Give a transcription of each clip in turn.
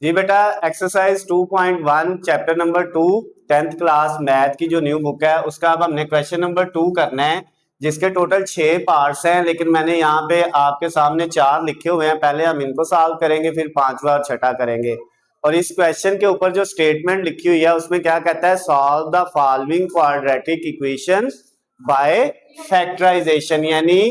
जी बेटा, exercise 2.1 chapter number 2 10th class math की जो न्यू बुक है उसका अब हमने क्वेश्चन नंबर 2 करना है, जिसके टोटल 6 पार्ट्स हैं। लेकिन मैंने यहाँ पे आपके सामने 4 लिखे हुए हैं। पहले हम इनको सॉल्व करेंगे, फिर 5वां और छठा करेंगे। और इस क्वेश्चन के ऊपर जो स्टेटमेंट लिखी हुई है उसमें क्या कहता है, solve the following quadratic equation by factorisation, यानी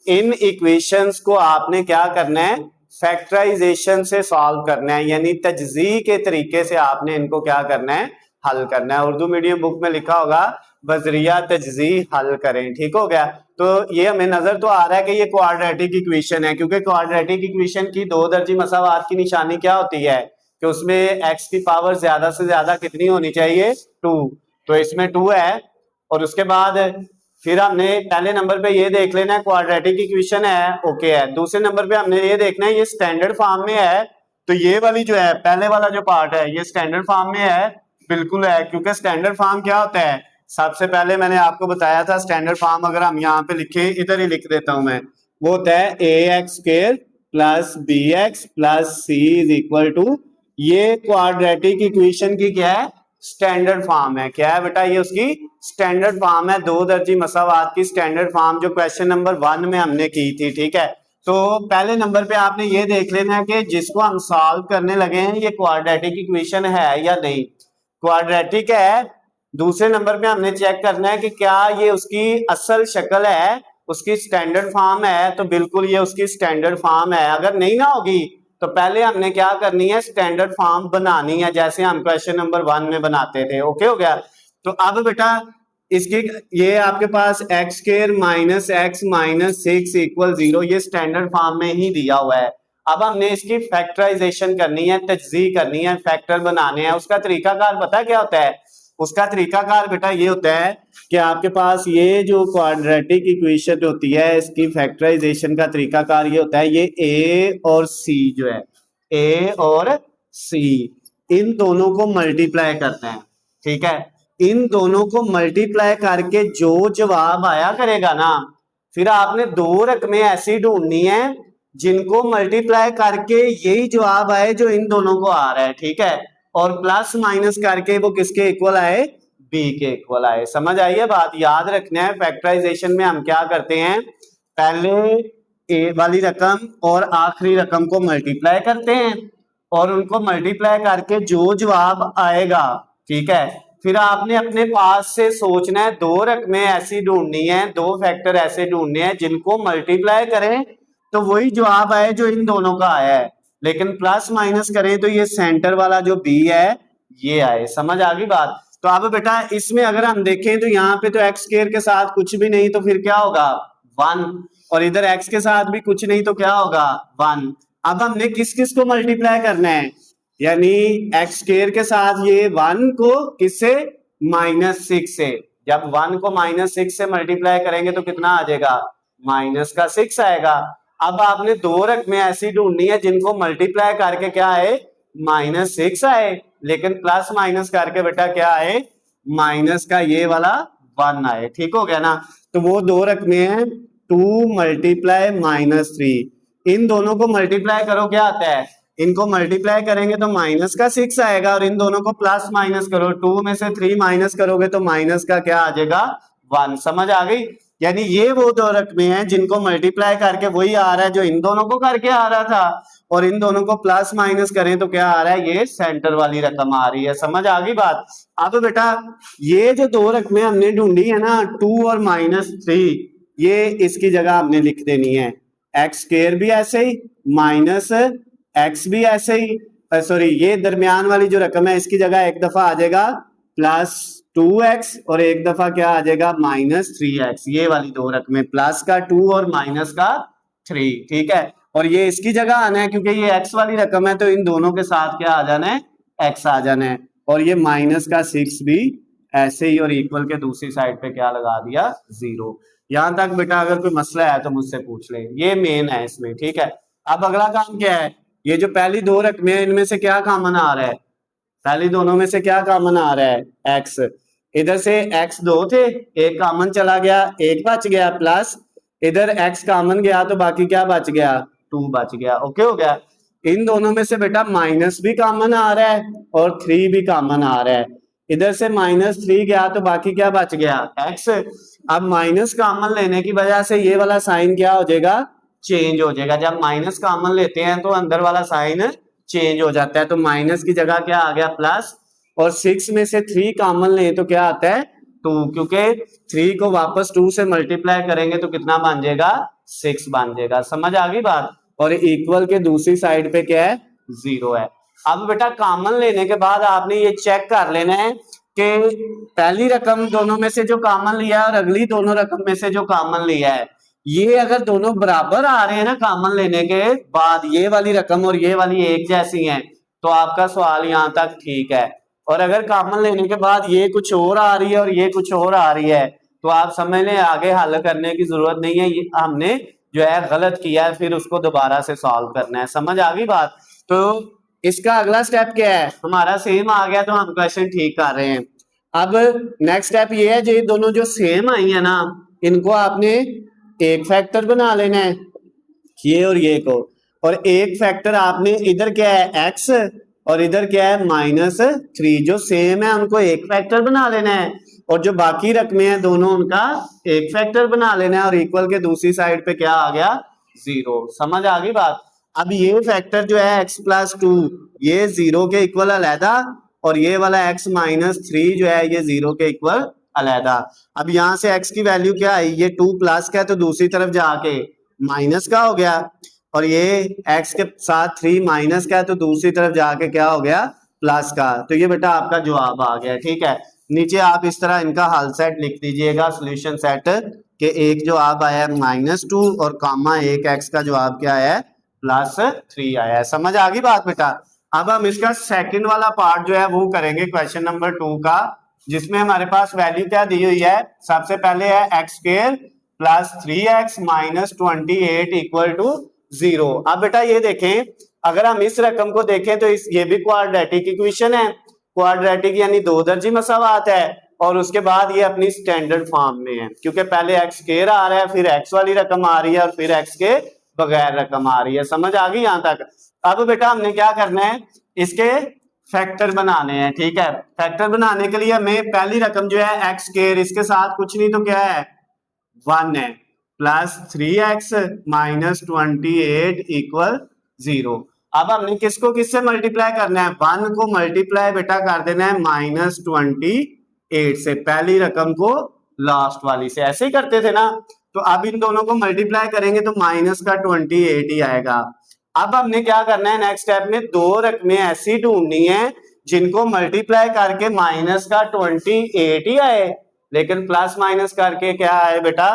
इन इक्वेशंस को आपने क्या करना है, फैक्टराइजेशन से सॉल्व करना है, यानी तजज़ी के तरीके से आपने इनको क्या करना है, हल करना है। उर्दू मीडियम बुक में लिखा होगा बजरिया तजज़ी हल करें। ठीक हो गया। तो ये हमें नजर तो आ रहा है कि ये क्वाड्रेटिक इक्वेशन है, क्योंकि क्वाड्रेटिक इक्वेशन की दो दर्जी मसावात की निशानी क्या होती है कि उसमें एक्स की पावर ज्यादा से ज्यादा कितनी होनी चाहिए, 2। तो इसमें 2 है। और उसके बाद फिर हमने पहले नंबर पे ये देख लेना है क्वाड्रेटिक इक्वेशन है, ओके है। दूसरे नंबर पे हमने ये देखना है ये स्टैंडर्ड फॉर्म में है, तो ये वाली जो है पहले वाला जो पार्ट है ये स्टैंडर्ड फॉर्म में है, बिल्कुल है। क्योंकि स्टैंडर्ड फॉर्म क्या होता है, सबसे पहले मैंने आपको बताया था स्टैंडर्ड फॉर्म अगर हम यहाँ पे लिखे, इधर ही लिख देता हूं मैं, वो होता है ax² plus bx plus c is equal to, ये क्वाड्रेटिक इक्वेशन की क्या है, स्टैंडर्ड फॉर्म है। क्या है बेटा, ये उसकी स्टैंडर्ड फॉर्म है, दो दर्जी मसावात की स्टैंडर्ड फॉर्म, जो क्वेश्चन नंबर 1 में हमने की थी। ठीक है। तो पहले नंबर पे आपने ये देख लेना है कि जिसको हम सॉल्व करने लगे हैं ये क्वाड्रेटिक इक्वेशन है या नहीं, क्वाड्रेटिक है। दूसरे नंबर पे हमने चेक करना है कि क्या ये उसकी असल शक्ल है, उसकी स्टैंडर्ड फॉर्म है, तो बिल्कुल ये उसकी स्टैंडर्ड फॉर्म है। अगर नहीं ना होगी तो पहले हमने क्या करनी है, स्टैंडर्ड फॉर्म बनानी है, जैसे हम क्वेश्चन नंबर 1 में बनाते थे। ओके हो गया। तो अब बेटा इसकी, ये आपके पास x² minus x minus 6 equal 0, ये स्टैंडर्ड फॉर्म में ही दिया हुआ है। अब हमने इसकी फैक्टराइजेशन करनी है, तजज़ी करनी है, फैक्टर बनाने हैं। उसका तरीकाकार पता क्या होता है, उसका तरीकाकार बेटा ये होता है कि आपके पास ये जो क्वाड्रेटिक इक्वेशन होती है इसकी फैक्टराइजेशन का तरीकाकार ये होता है, ये a और c जो है, a और c इन दोनों को मल्टीप्लाई करते हैं। ठीक है। इन दोनों को मल्टीप्लाई करके जो जवाब आया करेगा ना, फिर आपने दो रकमें ऐसी ढूंढनी है जिनको मल्टीप्लाई करके यही जवाब आए जो इन दोनों को आ रहा है। ठीक है। और प्लस माइनस करके वो किसके इक्वल आए, बी के इक्वल आए। समझ आई है बात, याद रखना है फैक्टराइजेशन में हम क्या करते हैं, पहले ए वाली रकम और आखिरी रकम को मल्टीप्लाई करते हैं और उनको मल्टीप्लाई करके जो जवाब आएगा, ठीक है, फिर आपने अपने पास से सोचना है दो रकमें ऐसी ढूंढनी है, दो फैक्टर ऐसे ढूंढने हैं जिनको मल्टीप्लाई करें तो वही जवाब आए जो इन दोनों का आया है, लेकिन प्लस माइनस करें तो ये सेंटर वाला जो बी है ये आए। समझ आ गई बात। तो अब बेटा इसमें अगर हम देखें तो यहाँ पे तो x² के साथ कुछ भी नहीं, तो फिर क्या होगा 1, और इधर x के साथ भी कुछ नहीं तो क्या होगा 1। अब हमने किस किस को मल्टीप्लाई करना है, यानी x² के साथ ये 1 को किससे, -6 से। जब 1 को -6 से मल्टीप्लाई करेंगे तो कितना आ जाएगा, -6 आएगा। अब आपने दो रकमें ऐसी ढूंढनी है जिनको मल्टीप्लाई करके क्या आए, -6 आए, लेकिन प्लस माइनस करके बेटा क्या आए, माइनस का ये वाला 1 आए। ठीक हो गया ना। तो वो दो रकमें हैं 2 मल्टीप्लाई -3, इन दोनों को मल्टीप्लाई करो क्या आता है, इनको मल्टीप्लाई करेंगे तो माइनस का 6 आएगा, और इन दोनों को प्लस माइनस करो, 2 में से 3 माइनस करोगे तो माइनस का क्या आ जाएगा 1। समझ आ गई। यानी ये वो दो रकमें हैं जिनको मल्टीप्लाई करके वही आ रहा है जो इन दोनों को करके आ रहा था, और इन दोनों को प्लस माइनस करें तो क्या आ रहा है, ये सेंटर वाली रकम आ रही है। समझ आ गई बात। अब बेटा ये जो दो रकमें हमने ढूंढी है ना, 2 और -3, ये इसकी जगह हमने लिख देनी है, x² भी ऐसे ही, -x भी ऐसे ही, सॉरी ये दरमियान वाली जो रकम है इसकी जगह एक दफा आ जाएगा +2x और एक दफा क्या आ जाएगा -3x। ये वाली दो रकमें प्लस का 2 और माइनस का 3। ठीक है। और ये इसकी जगह आना है क्योंकि ये x वाली रकम है, तो इन दोनों के साथ क्या आ जाना है, x आ जाना है। और ये -6 भी ऐसे ही, और इक्वल के दूसरी साइड पे क्या लगा दिया 0। यहां तक बेटा अगर कोई मसला है तो मुझसे पूछ ले, ये मेन है इसमें। ठीक है। अब अगला काम क्या है, ये जो पहली दो रकमें हैं इनमें से क्या कॉमन आ रहा है, पहली दोनों में से क्या कॉमन आ रहा है x, इधर से x 2 थे, एक कॉमन चला गया, एक बच गया, प्लस इधर x कॉमन गया तो बाकी क्या बच गया 2 बच गया। ओके हो गया। इन दोनों में से बेटा माइनस भी कॉमन आ रहा है और 3 भी कॉमन आ रहा है। इधर से -3 गया तो बाकी क्या बच गया x। अब माइनस कॉमन लेने की वजह से ये वाला साइन क्या हो जाएगा, चेंज हो जाएगा। जब माइनस कॉमन लेते हैं तो अंदर वाला साइन चेंज हो जाता है, तो माइनस की जगह क्या आ गया प्लस, और 6 में से 3 कॉमन ले तो क्या आता है 2, क्योंकि 3 को वापस 2 से मल्टीप्लाई करेंगे तो कितना बन जाएगा 6 बन जाएगा। समझ आ गई बात। और इक्वल के दूसरी साइड पे क्या है 0 है। अब बेटा कॉमन लेने के बाद आपने ये चेक कर लेना है कि पहली रकम दोनों में से जो कॉमन लिया है और अगली दोनों रकम में से जो कॉमन लिया है, ये अगर दोनों बराबर आ रहे हैं ना कॉमन लेने के बाद, ये वाली रकम और ये वाली एक जैसी हैं, तो आपका सवाल यहाँ तक ठीक है। और अगर कॉमन लेने के बाद ये कुछ और आ रही है और ये कुछ और आ रही है, तो आप समझ लें आगे हल करने की जरूरत नहीं है, ये हमने जो है गलत किया है, फिर उसको दोबारा से सॉल्व करना है। समझ आ गई बात। तो इसका अगला स्टेप क्या है, हमारा सेम आ गया तो हम क्वेश्चन ठीक कर रहे हैं। अब नेक्स्ट स्टेप ये है, जो दोनों जो सेम आई है ना, इनको आपने एक फैक्टर बना लेना है, ये और ये को। और एक फैक्टर आपने इधर क्या है x और इधर क्या है -3, जो सेम है उनको एक फैक्टर बना लेना है, और जो बाकी रकमें हैं दोनों उनका एक फैक्टर बना लेना है, और इक्वल के दूसरी साइड पे क्या आ गया 0। समझ आ गई बात। अब ये फैक्टर जो है x + 2 ये 0 के इक्वल अलहदा, और ये वाला x - 3 जो है ये 0 के इक्वल अलहदा। अब यहाँ से x की वैल्यू क्या आई, ये 2 प्लस का है तो दूसरी तरफ जाके माइनस का हो गया, और ये x के साथ 3 माइनस का है तो दूसरी तरफ जाके क्या हो गया प्लस का। तो ये बेटा आपका जवाब आ गया। ठीक है, नीचे आप इस तरह इनका हल सेट लिख दीजिएगा, सोल्यूशन सेट, कि एक जवाब आया है -2 और कामा एक x का जवाब क्या है +3 आया है। समझ आ गई बात बेटा। अब हम इसका सेकंड वाला पार्ट जो है वो करेंगे क्वेश्चन नंबर 2 का, जिसमें हमारे पास वैल्यू क्या दी हुई है। सबसे पहले है x² + 3x - 28 = 0। अब बेटा ये देखें, अगर हम इस रकम को देखें तो ये भी क्वाड्रेटिक इक्वेशन है। क्वाड्रेटिक यानी 2 दर्जी मसावात है, और उसके बाद ये अपनी स्टैंडर्ड फॉर्म में है, क्योंकि पहले x² आ रहा है, फिर x वाली रकम आ रही है, और फिर x के बगैर रकम आ रही है। समझ आ गई यहाँ तक। अब बेटा हमने क्या करना है, इसके फैक्टर बनाने हैं। ठीक है, फैक्टर बनाने के लिए हमें पहली रकम जो है x², इसके साथ कुछ नहीं तो क्या है 1 है, +3x - 28 = 0। अब हमने किसको किससे मल्टीप्लाई करना है, 1 को मल्टीप्लाई बेटा कर देना है -28 से, पहली रकम को लास्ट वाली से, ऐसे ही करते थे ना। तो अब इन दोनों को मल्टीप्लाई करेंगे तो -28 ही आएगा। अब हमने क्या करना है, नेक्स्ट स्टेप में दो रकमें ऐसी ढूंढनी है जिनको मल्टीप्लाई करके -28 ही आए, लेकिन प्लस माइनस करके क्या आए बेटा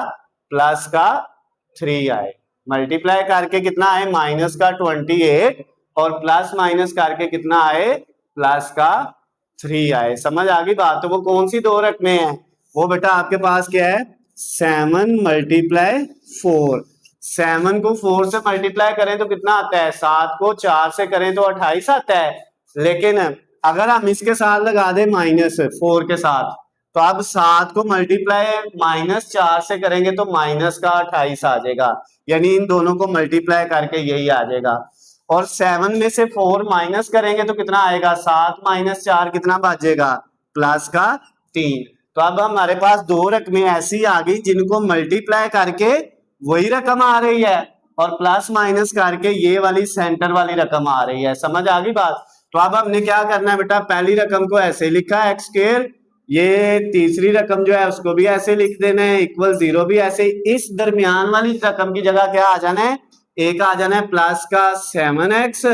+3 आए। मल्टीप्लाई करके कितना आए -28, और प्लस माइनस करके कितना आए +3 आए। समझ आ गई बात। तो वो कौन सी दो रकमें हैं, वो बेटा आपके पास क्या है 7 × 4। 7 को 4 से मल्टीप्लाई करें तो कितना आता है, 7 को 4 से करें तो 28 आता है। लेकिन अगर हम इसके साथ लगा दें -4 के साथ, तो अब 7 को मल्टीप्लाई -4 से करेंगे तो -28 आ जाएगा, यानी इन दोनों को मल्टीप्लाई करके यही आ जाएगा। और 7 में से 4 माइनस करेंगे तो कितना आएगा, 7 - 4 कितना बचेगा +3। तो अब हमारे पास दो रकमें ऐसी आ गई जिनको मल्टीप्लाई करके वही रकम आ रही है, और प्लस माइनस करके ये वाली सेंटर वाली रकम आ रही है। समझ आ गई बात। तो अब हमने क्या करना है बेटा, पहली रकम को ऐसे लिखा है x², ये तीसरी रकम जो है उसको भी ऐसे लिख देना है =0 भी ऐसे। इस दरमियान वाली रकम की जगह क्या आ जाना है, एक आ जाना है +7x,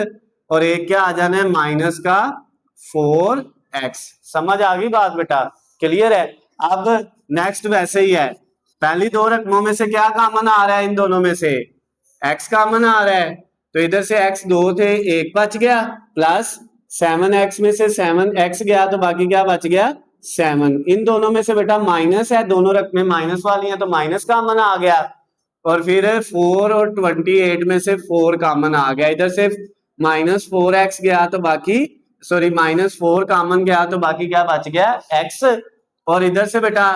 और एक क्या आ जाना है -4x। समझ आ गई बात बेटा, क्लियर है। अब नेक्स्ट वैसे ही है, पहली दो रकमों में से क्या कॉमन आ रहा है, इन दोनों में से x कॉमन आ रहा है, तो इधर से x 2 थे, एक बच गया, प्लस 7x में से 7x गया तो बाकी क्या बच गया 7। इन दोनों में से बेटा माइनस है, दोनों रकमें माइनस वाली हैं तो माइनस कॉमन आ गया, और फिर 4 और 28 में से 4 कॉमन आ गया। इधर से -4x गया तो बाकी -4 कॉमन गया तो बाकी क्या बच गया x। और इधर से बेटा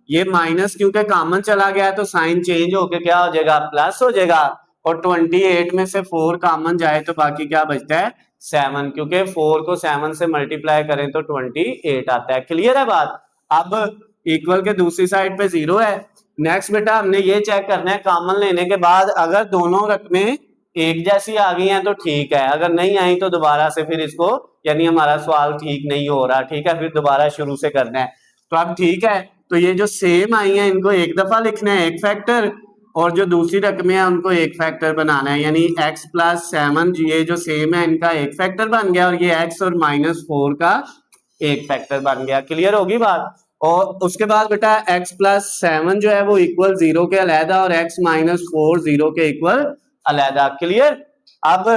ये माइनस क्योंकि कॉमन चला गया तो साइन चेंज होके क्या हो जाएगा प्लस हो जाएगा, और 28 में से 4 कॉमन जाए तो बाकी क्या बचता है 7, क्योंकि 4 को 7 से मल्टीप्लाई करें तो 28 आता है। क्लियर है बात। अब इक्वल के दूसरी साइड पे 0 है। नेक्स्ट बेटा हमने ये चेक करना है कॉमन लेने के बाद अगर दोनों रकमें एक जैसी आ गई हैं तो ठीक है, अगर नहीं आई तो दोबारा से फिर इसको यानी हमारा सवाल ठीक नहीं हो रहा, ठीक है, फिर दोबारा शुरू से करना है। तो अब ठीक है, तो ये जो सेम आई हैं इनको एक दफा लिखना है एक फैक्टर, और जो दूसरी रकमें हैं उनको एक फैक्टर बनाना है, यानी x प्लस 7 ये जो सेम है इनका एक फैक्टर बन गया और ये x और -4 का एक फैक्टर बन गया। क्लियर होगी बात। और उसके बाद बेटा x प्लस 7 जो है वो इक्वल 0 के अलहदा और x -4 0 के इक्वल अलहदा। क्लियर। अब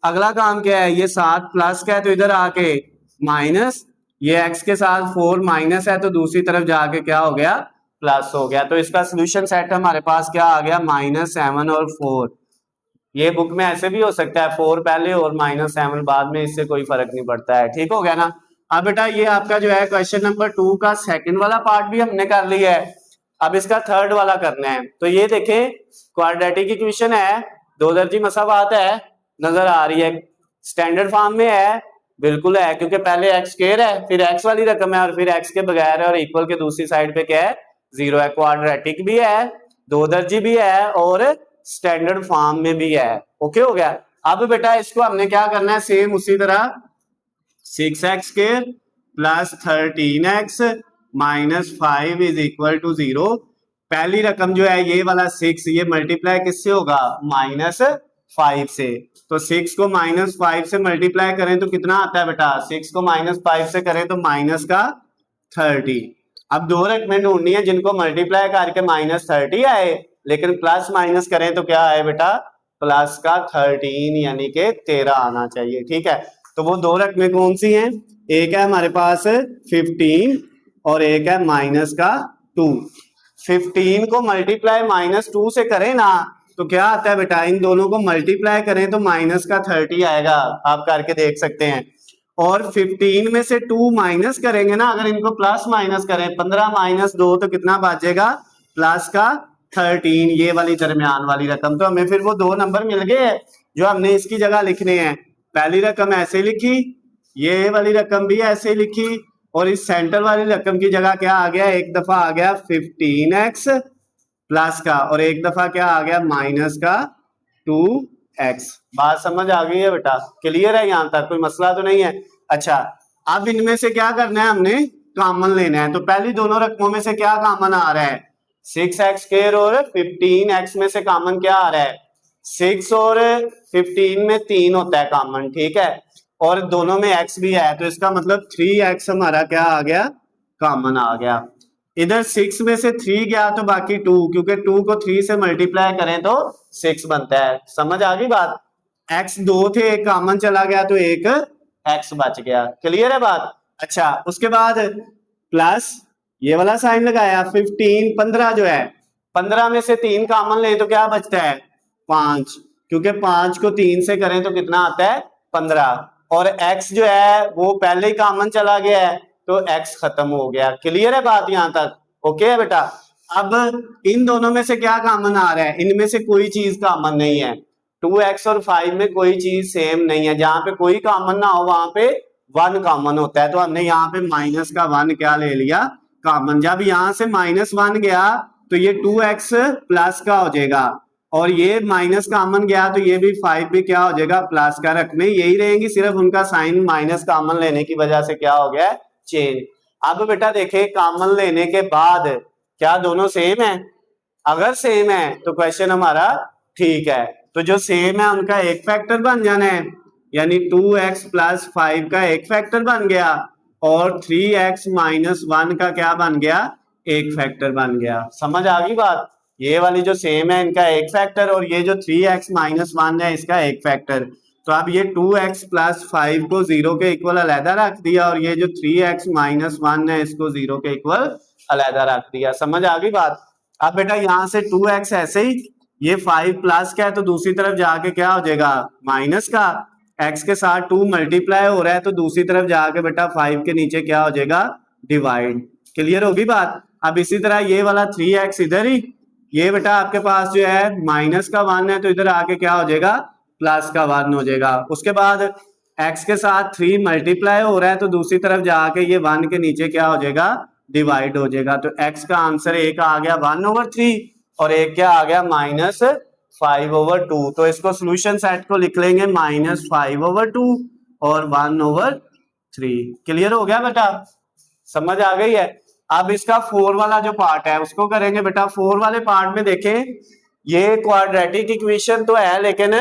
अगला काम क्या है, ये 7 प्लस का है तो इधर आके माइनस, ये x के साथ 4 माइनस है तो दूसरी तरफ जाके क्या हो गया प्लस हो गया। तो इसका सोल्यूशन सेट हमारे पास क्या आ गया -7 और 4। ये बुक में ऐसे भी हो सकता है 4 पहले और -7 बाद में, इससे कोई फर्क नहीं पड़ता है। ठीक हो गया ना। अब बेटा ये आपका जो है क्वेश्चन नंबर 2 का सेकंड वाला पार्ट भी हमने कर लिया है। अब इसका थर्ड वाला करना है। तो ये देखें क्वाड्रेटिक इक्वेशन है, दो दर्जी मसावात है, नजर आ रही है, स्टैंडर्ड फॉर्म में है, बिल्कुल है, क्योंकि पहले एक्स स्क्वायर है फिर एक्स वाली रकम है और फिर एक्स के बगैर है और इक्वल के दूसरी साइड पे क्या है 0 है। क्वाड्रेटिक भी है, दो दर्जी भी है और स्टैंडर्ड फॉर्म में भी है। ओके हो गया। अब बेटा इसको हमने क्या करना है सेम उसी तरह 6x square plus 13x minus 5 is equal to 0। पहली रकम जो है ये वाला 6 ये मल्टीप्लाई किससे होगा -5 से, तो 6 को -5 से मल्टीप्लाई करें तो कितना आता है बेटा 6 को -5 से करें तो माइनस का 30। अब दो रकमें ढूंढनी है जिनको मल्टीप्लाई करके -30 आए लेकिन प्लस माइनस करें तो क्या आए बेटा प्लस का 13 यानी कि 13 आना चाहिए। ठीक है, तो वो दो रकमें कौन सी हैं, एक है हमारे पास 15 और एक है -2। 15 को मल्टीप्लाई -2 से करें ना तो क्या आता है बेटा, इन दोनों को मल्टीप्लाई करें तो माइनस का 30 आएगा, आप करके देख सकते हैं। और 15 में से 2 माइनस करेंगे ना, अगर इनको प्लस माइनस करें 15 - 2 तो कितना बचेगा प्लस का 13, ये वाली दरमियान वाली रकम। तो हमें फिर वो दो नंबर मिल गए जो हमने इसकी जगह लिखने हैं। पहली रकम ऐसे लिखी, ये वाली रकम भी ऐसे लिखी, और इस सेंटर वाली रकम की जगह क्या आ गया, एक दफा आ गया 15x प्लस का और एक दफा क्या आ गया माइनस का 2x। बात समझ आ गई है बेटा, क्लियर है यहाँ तक, कोई मसला तो नहीं है। अच्छा, अब इनमें से क्या करना है, हमने कॉमन लेना है। तो पहली दोनों रकमों में से क्या कॉमन आ रहा है 6x स्क्वायर और 15x में से कॉमन क्या आ रहा है 6 और 15 में 3 होता है कॉमन। ठीक है, और दोनों में x भी है तो इसका मतलब 3x हमारा क्या आ गया कॉमन आ गया। इधर 6 में से 3 गया तो बाकी 2, क्योंकि 2 को 3 से मल्टीप्लाई करें तो 6 बनता है। समझ आ गई बात। x 2 थे, एक कॉमन चला गया तो एक x बच गया। क्लियर है बात। अच्छा, उसके बाद प्लस ये वाला साइन लगाया 15 जो है 15 में से 3 कॉमन ले तो क्या बचता है 5, क्योंकि 5 को 3 से करें तो कितना आता है 15, और x जो है वो पहले ही कॉमन चला गया है तो x खत्म हो गया। क्लियर है बात यहाँ तक। ओके है बेटा। अब इन दोनों में से क्या कॉमन आ रहा है, इनमें से कोई चीज कॉमन नहीं है। 2x और 5 में कोई चीज सेम नहीं है, जहां पे कोई कॉमन ना हो वहां पे 1 कॉमन होता है। तो हमने यहाँ पे माइनस का 1 क्या ले लिया कॉमन। जब यहाँ से -1 गया तो ये 2x प्लस का हो जाएगा, और ये माइनस कॉमन गया तो ये भी 5 भी क्या हो जाएगा प्लस का। रकमें यही रहेंगी, सिर्फ उनका साइन माइनस कॉमन लेने की वजह से क्या हो गया चेंज। अब बेटा देखे कॉमन लेने के बाद क्या दोनों सेम है, अगर सेम है तो क्वेश्चन हमारा ठीक है। तो जो सेम है उनका एक फैक्टर बन जाना है, यानी 2x प्लस 5 का एक फैक्टर बन गया और 3x माइनस 1 का क्या बन गया एक फैक्टर बन गया। समझ आ गई बात। ये वाली जो सेम है इनका एक फैक्टर और ये जो 3x माइनस 1 है इसका एक फैक्टर। तो अब ये 2x प्लस 5 को 0 के इक्वल अलहदा रख दिया और ये जो 3x माइनस 1 है इसको 0 के इक्वल अलहदा रख दिया। समझ आ गई बात। अब बेटा यहाँ से 2x ऐसे ही, ये 5 प्लस का है तो दूसरी तरफ जाके क्या हो जाएगा माइनस का, x के साथ 2 मल्टीप्लाई हो रहा है तो दूसरी तरफ जाके बेटा 5 के नीचे क्या हो जाएगा डिवाइड। क्लियर होगी बात। अब इसी तरह ये वाला 3x इधर ही ये बेटा आपके पास जो है माइनस का 1 है तो इधर आके क्या हो जाएगा, प्लस का 1 हो जाएगा। उसके बाद x के साथ 3 मल्टीप्लाई हो रहा है तो दूसरी तरफ जाके ये 1 के नीचे क्या हो जाएगा, डिवाइड हो जाएगा। तो x का आंसर एक आ गया 1/3 और एक क्या आ गया -5/2। तो इसको सोल्यूशन सेट को लिख लेंगे -5/2 और 1/3। क्लियर हो गया बेटा, समझ आ गई है। अब इसका 4 वाला जो पार्ट है उसको करेंगे बेटा। 4 वाले पार्ट में देखें, ये क्वाड्रेटिक इक्वेशन तो है लेकिन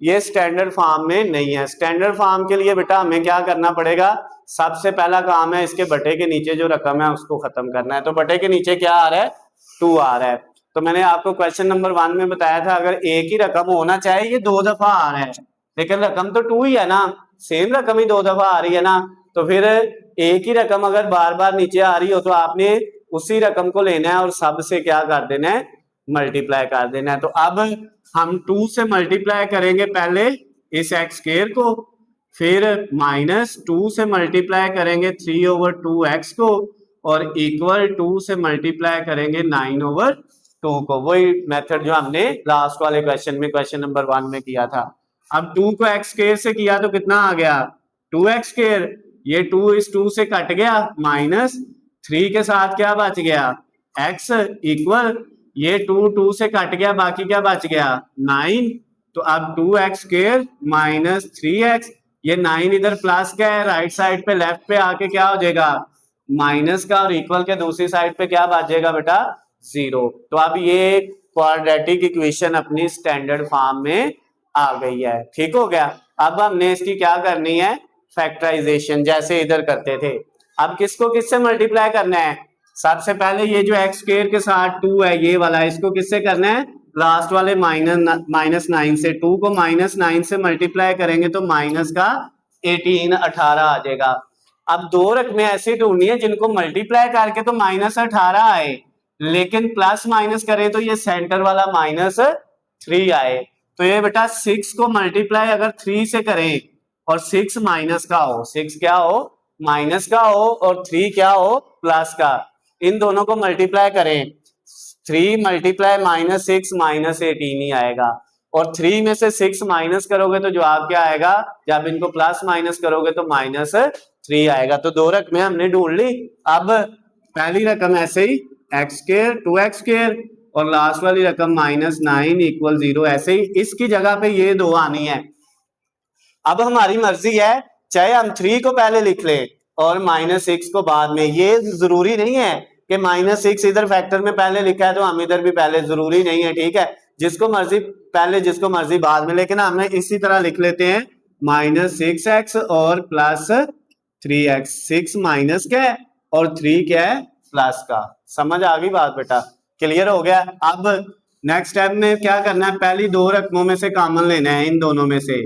ये स्टैंडर्ड फॉर्म में नहीं है। स्टैंडर्ड फॉर्म के लिए बेटा हमें क्या करना पड़ेगा, सबसे पहला काम है इसके बटे के नीचे जो रकम है उसको खत्म करना है। तो बटे के नीचे क्या आ रहा है, 2 आ रहा है। तो मैंने आपको क्वेश्चन नंबर 1 में बताया था अगर एक ही रकम होना चाहिए, ये 2 दफा आ रहा है लेकिन रकम तो 2 ही है ना, सेम रकम ही 2 दफा आ रही है ना। तो फिर एक ही रकम अगर बार बार नीचे आ रही हो तो आपने उसी रकम को लेना है और सब से क्या कर देना है, मल्टीप्लाई कर देना है। तो अब हम 2 से मल्टीप्लाई करेंगे पहले इस एक्स स्क्वायर को, फिर -2 से मल्टीप्लाई करेंगे 3/2x को और इक्वल 2 से मल्टीप्लाई करेंगे 9/2 को। वही मेथड जो हमने लास्ट वाले क्वेश्चन में, क्वेश्चन नंबर 1 में किया था। अब 2 को x स्क्वायर से किया तो कितना आ गया, 2x स्क्वायर। ये 2 इस 2 से कट गया, -3 के साथ क्या बच गया, x इक्वल ये 2 से कट गया, बाकी क्या बच गया 9। तो अब 2x स्क्वायर -3x, ये 9 इधर प्लस का है, राइट साइड पे लेफ्ट पे आके क्या हो जाएगा माइनस का, और इक्वल के दूसरी साइड पे क्या बच जाएगा बेटा 0। तो अब ये क्वाड्रेटिक इक्वेशन अपनी स्टैंडर्ड फॉर्म में आ गई है। ठीक हो गया। अब हमने इसकी क्या करनी है, फैक्टराइजेशन, जैसे इधर करते थे। अब किसको किससे मल्टीप्लाई करना है, सबसे पहले ये जो एक्स स्क्वायर के साथ 2 है ये वाला, इसको किससे करना है, लास्ट वाले -9 से। 2 को -9 से मल्टीप्लाई करेंगे तो माइनस का 18 आ जाएगा। अब दो रकमें ऐसी ढूंढनी है जिनको मल्टीप्लाई करके तो -18 आए लेकिन प्लस माइनस करें तो ये सेंटर वाला -3 आए। तो ये बेटा 6 को मल्टीप्लाई अगर 3 से करें और 6 माइनस का हो, 6 क्या हो माइनस का हो और 3 क्या हो प्लस का, इन दोनों को मल्टीप्लाई करें 3 मल्टीप्लाई -6 -18 ही आएगा। और 3 में से 6 माइनस करोगे तो जवाब क्या आएगा, जब इनको प्लस माइनस करोगे तो -3 आएगा। तो दो रकमें हमने ढूंढ ली। अब पहली रकम ऐसे ही x स्क्वायर 2x स्क्वायर और लास्ट वाली रकम -9 = 0, ऐसे ही इसकी जगह पे ये दो आनी है। अब हमारी मर्जी है, चाहे हम 3 को पहले लिख ले और -6 को बाद में। ये जरूरी नहीं है कि -6 इधर फैक्टर में पहले लिखा है तो हम इधर भी पहले, जरूरी नहीं है। ठीक है, जिसको मर्जी पहले जिसको मर्जी बाद में, लेकिन हमने इसी तरह लिख लेते हैं -6x और +3x। 6 माइनस का है और 3 क्या है प्लस का। समझ आ गई बात बेटा, क्लियर हो गया। अब नेक्स्ट स्टेप में क्या करना है, पहली दो रकमों में से कॉमन लेना है, इन दोनों में से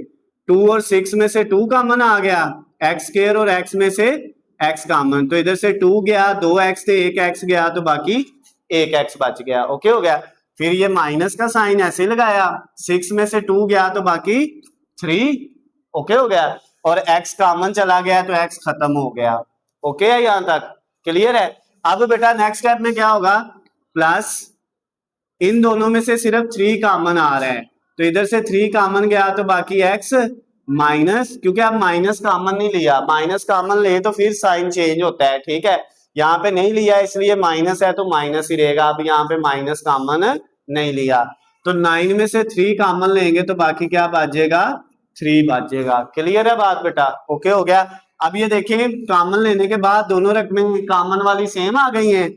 2 और 6 में से 2 कॉमन आ गया, एक्स स्क्वायर और x में से x कॉमन, तो इधर से 2 गया, 2x थे 1x गया तो बाकी 1x बच गया। ओके हो गया। फिर ये माइनस का साइन ऐसे लगाया, 6 में से 2 गया तो बाकी 3। ओके हो गया। और x कॉमन चला गया तो x खत्म हो गया। ओके है, यहां तक क्लियर है। अब बेटा नेक्स्ट स्टेप में क्या होगा, प्लस इन दोनों में से सिर्फ 3 कॉमन आ रहा है तो इधर से 3 कॉमन गया तो बाकी x माइनस, क्योंकि आप माइनस कॉमन नहीं लिया, माइनस कॉमन ले तो फिर साइन चेंज होता है। ठीक है, यहाँ पे नहीं लिया इसलिए माइनस है तो माइनस ही रहेगा। अब यहाँ पे माइनस कॉमन नहीं लिया तो 9 में से 3 कॉमन लेंगे तो बाकी क्या बचेगा 3 बचेगा। क्लियर है बात बेटा, ओके हो गया। अब ये देखिए कॉमन लेने के बाद दोनों रकमें कॉमन वाली सेम आ गई हैं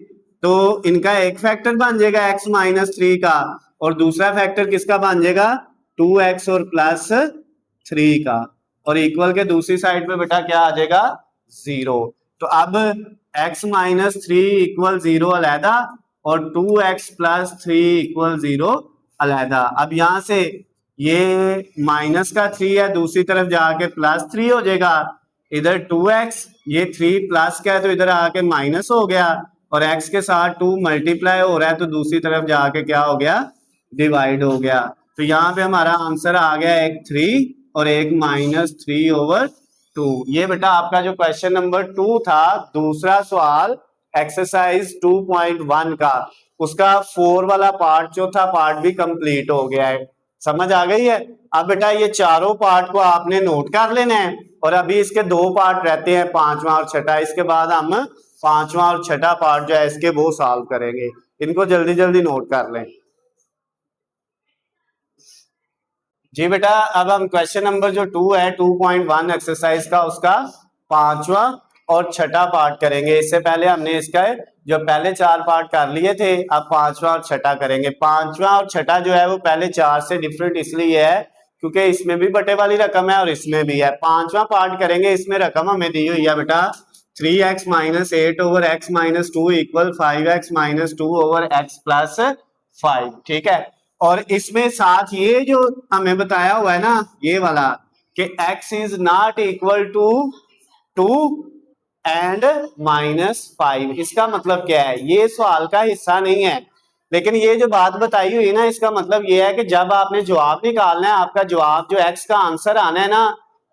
तो इनका एक फैक्टर बन जाएगा x -3 का और दूसरा फैक्टर किसका बन जाएगा 2x और +3 का, और इक्वल के दूसरी साइड पे बेटा क्या आ जाएगा 0। तो अब x -3 = 0 अलहदा और 2x +3 = 0 अलहदा। अब यहां से ये माइनस का 3 है, दूसरी तरफ जाके +3 हो जाएगा, इधर 2x, ये 3 प्लस का है तो इधर आके माइनस हो गया और x के साथ 2 मल्टीप्लाई हो रहा है तो दूसरी तरफ जाके क्या हो गया डिवाइड हो गया। तो यहाँ पे हमारा आंसर आ गया एक 3 और एक -3/2। ये बेटा आपका जो क्वेश्चन नंबर 2 था, दूसरा सवाल एक्सरसाइज 2.1 का, उसका 4 वाला पार्ट, चौथा पार्ट भी कंप्लीट हो गया है। समझ आ गई है। अब बेटा ये चारों पार्ट को आपने नोट कर लेना है, और अभी इसके दो पार्ट रहते हैं, पांचवा और छठा। इसके बाद हम पांचवा और छठा पार्ट जो है इसके वो सॉल्व करेंगे। इनको जल्दी जल्दी नोट कर लें जी बेटा। अब हम क्वेश्चन नंबर जो 2 है 2.1 एक्सरसाइज का, उसका पांचवा और छठा पार्ट करेंगे। इससे पहले हमने इसका जो पहले 4 पार्ट कर लिए थे, अब पांचवा और छठा करेंगे। पांचवा और छठा जो है वो पहले 4 से डिफरेंट इसलिए है क्योंकि इसमें भी बटे वाली रकम है और इसमें भी है। पांचवा पार्ट करेंगे, इसमें रकम हमें दी हुई है बेटा 3x - 8 over x - 2 equal 5x - 2 over x + 5। ठीक है। और इसमें साथ ये जो हमें बताया हुआ है ना, ये वाला कि x is not equal to 2 and -5, इसका मतलब क्या है? ये सवाल का हिस्सा नहीं है, लेकिन ये जो बात बताई हुई है ना, इसका मतलब ये है कि जब आपने जवाब निकालना है, आपका जवाब जो x का आंसर आना है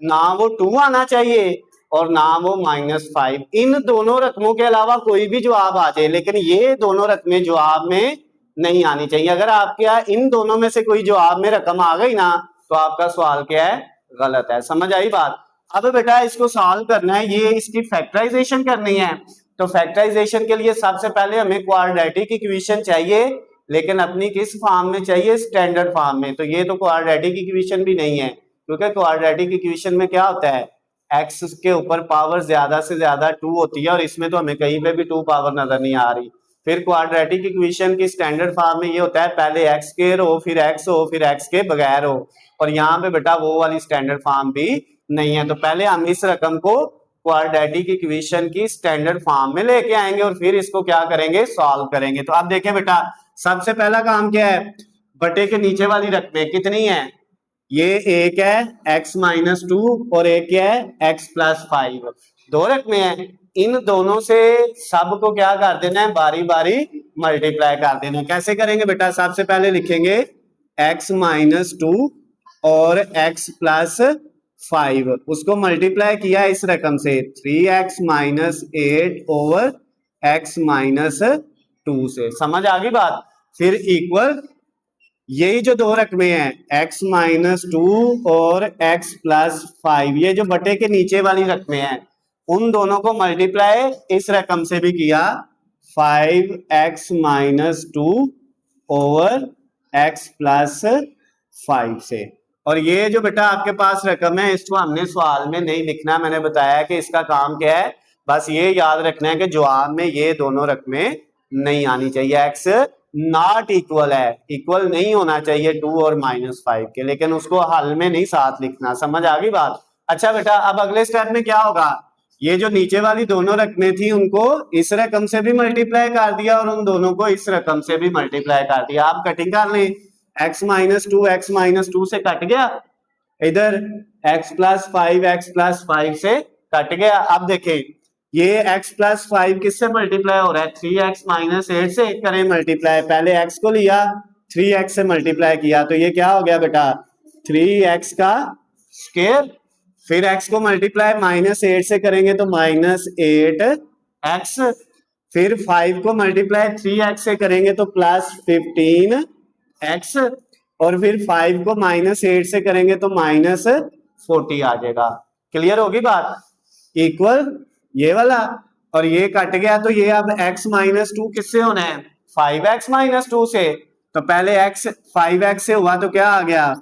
ना वो 2 आना चाहिए और ना वो -5। इन दोनों रकमों के अलावा कोई भी जवाब आ जाए, लेकिन ये दोनों रकमें जवाब में नहीं आनी चाहिए। अगर आपके यहाँ इन दोनों में से कोई जवाब में रकम आ गई ना, तो आपका सवाल क्या है? गलत है। समझ आई बात? अब बेटा इसको सॉल्व करना है, ये इसकी फैक्टराइजेशन करनी है। तो फैक्टराइजेशन के लिए सबसे पहले हमें क्वाड्रेटिक इक्वेशन चाहिए, लेकिन अपनी किस फॉर्म में चाहिए? स्टैंडर्ड फॉर्म में। तो ये तो क्वाड्रेटिक इक्वेशन भी नहीं है, क्योंकि क्वाड्रेटिक इक्वेशन में क्या होता है? x के ऊपर पावर ज्यादा से ज्यादा 2 होती है, और इसमें तो हमें कहीं पे भी 2 पावर नजर नहीं आ रही। फिर क्वाड्रेटिक इक्वेशन की स्टैंडर्ड फॉर्म में ये होता है पहले x स्क्वायर हो, फिर x हो, फिर x के बगैर हो। और यहाँ पे बेटा वो वाली स्टैंडर्ड फॉर्म भी नहीं है। तो पहले हम इस रकम को क्वाड्रेटिक इक्वेशन की स्टैंडर्ड फॉर्म में लेके आएंगे और फिर इसको क्या करेंगे? सॉल्व करेंगे। तो अब देखें बेटा, सबसे पहला काम क्या है? बटे के नीचे वाली रकमें कितनी है? ये एक है x - 2 और एक है x + 5। दो रकमें हैं, इन दोनों से सब को क्या कर देना है? बारी बारी मल्टीप्लाई कर देना है। कैसे करेंगे बेटा? सबसे पहले लिखेंगे x - 2 और x + 5, उसको मल्टीप्लाई किया इस रकम से 3x - 8 ओवर x - 2 से। समझ आ गई बात? फिर इक्वल यही जो दो रकमें हैं x - 2 और x + 5, ये जो बटे के नीचे वाली रकमें हैं, उन दोनों को मल्टीप्लाई इस रकम से भी किया 5x - 2 ओवर x + 5 से। और ये जो बेटा आपके पास रकम है, इसको हमने सवाल में नहीं लिखना। मैंने बताया कि इसका काम क्या है, बस ये याद रखना है कि जवाब में ये दोनों रकमें नहीं आनी चाहिए। x नॉट इक्वल है, इक्वल नहीं होना चाहिए 2 और -5 के, लेकिन उसको हल में नहीं साथ लिखना। समझ आ गई बात? अच्छा बेटा, अब अगले स्टेप में क्या होगा? ये जो नीचे वाली दोनों रकमें थी उनको इस रकम से भी मल्टीप्लाई कर दिया और उन दोनों को इस रकम से भी मल्टीप्लाई कर दिया। आप कटिंग कर लें, x - 2 से कट गया, इधर x + 5 x + 5 से कट गया। अब देखें ये x + 5 किससे मल्टीप्लाई हो रहा है? 3x - 8 से करें मल्टीप्लाई। पहले x को लिया, 3x से मल्टीप्लाई किया, तो ये क्या हो गया बेटा? 3x का स्क्वायर। फिर x को मल्टीप्लाई -8 से करेंगे तो -8x। फिर 5 को मल्टीप्लाई 3x से करेंगे तो +15x। और फिर 5 को -8 से करेंगे तो -40 आ जाएगा। क्लियर होगी बात? इक्वल ये वाला, और ये कट गया, तो ये अब x - 2 किससे होना है? 5x - 2 से। तो पहले x 5x से हुआ तो क्या आ गया?